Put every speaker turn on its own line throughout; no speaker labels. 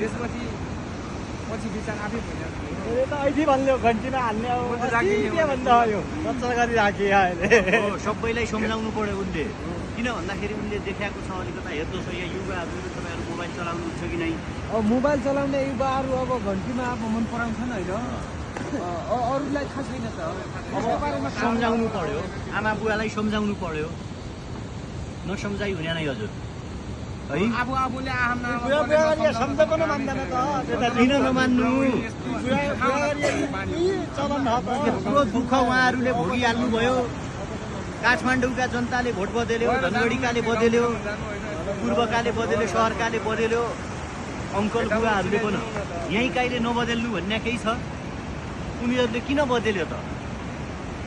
त्यसपछि पछि विचार आफै भइरहेको
ए त अहिले भन्यो घन्टीमा हाल्ने अब के भन्दा यो रचना गरी राखे अहिले
सबैलाई सम्झाउनु पर्यो उनले किन भन्दाखेरि उनले देखाएको छ अलिकता हेर्नुहोस् यहाँ युवाहरूले तपाईँहरू मोबाइल चलाउनुहुन्छ कि नै
अब मोबाइल चलाउने युवाहरू अब घन्टीमा अब मन पराउँछन् होइन अरूलाई थाहा छैन त
अब सम्झाउनु पर्यो आमा बुवालाई सम्झाउनु पर्यो नसम्झाइ हुने नै हजुर है
आफू आफूले आफ्ना
सम्झको न मान्दैन त
किन नमान्नु
चलन
यत्रो दुःख उहाँहरूले भोगिहाल्नु भयो काठमाडौँका जनताले भोट बदल्यो धनगढीकाले बदल्यो पूर्वकाले बदल्यो सहरकाले बदल्यो अङ्कल बुवाहरूले पनि यहीँ कहिले नबदल्नु भन्ने केही छ उनीहरूले किन बदल्यो त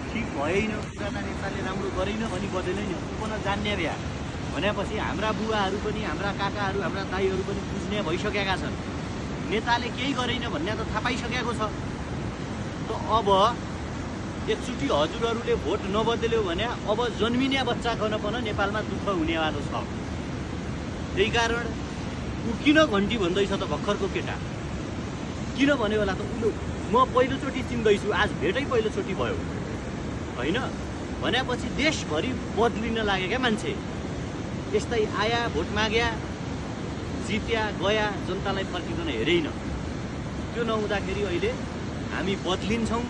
ठिक भएन पुराना नेताले राम्रो गरेन भनी बदलेन पनि जान्ने भ्या भनेपछि हाम्रा बुवाहरू पनि हाम्रा काकाहरू हाम्रा दाइहरू पनि बुझ्ने भइसकेका छन् नेताले केही गरेन भन्ने त थाहा पाइसकेको छ त अब एकचोटि हजुरहरूले भोट नबदल्यो भने अब जन्मिने बच्चाको पनि नेपालमा दुःख हुनेवालो छ त्यही कारण ऊ किन घन्टी भन्दैछ त भर्खरको केटा किन भन्यो होला त उसले म पहिलोचोटि चिन्दैछु आज भेटै पहिलोचोटि भयो होइन भनेपछि देशभरि बदलिन लागेका मान्छे यस्तै आया भोट माग्या जित्या गया जनतालाई फर्किँदैन हेरेन त्यो नहुँदाखेरि अहिले हामी बदलिन्छौँ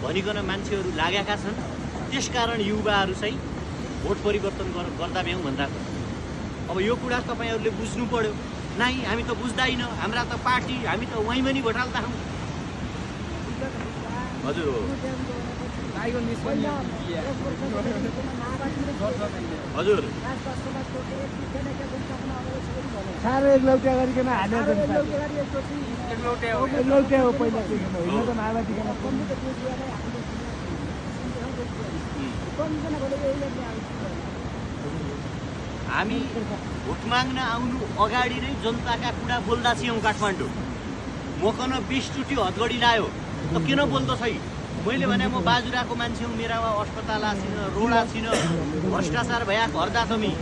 भनिकन मान्छेहरू लागेका छन् त्यसकारण युवाहरू चाहिँ भोट परिवर्तन गर्दा भ्याउँ भन्दा अब यो कुरा तपाईँहरूले बुझ्नु पर्यो नाइ हामी त बुझ्दैन हाम्रा त पार्टी हामी त वहीँ पनि भोट हाल्दा हौँ हजुर हो हजुर
साह्रो एकलौट्या गरिकन हालेको एकलौट्या हो पहिला होइन त माओवादीका
हामी भोट माग्न आउनु अगाडि नै जनताका कुरा बोल्दा छौँ काठमाडौँ मकन 20 चोटि हदगडी लायो त किन बोल्दछ मैले भने म बाजुराको मान्छे हुँ मेरामा अस्पताल आछिन रोड आछिन भ्रष्टाचार भया घरदा तमी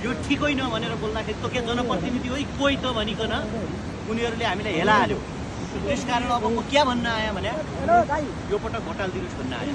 यो ठिक होइन भनेर बोल्दाखेरि त के जनप्रतिनिधि हो कोही त भनिकन उनीहरूले हामीलाई हेला हाल्यो त्यसकारण अब म के भन्न आएँ भने यो पटक भोट हालिदिनुहोस् भन्न आएँ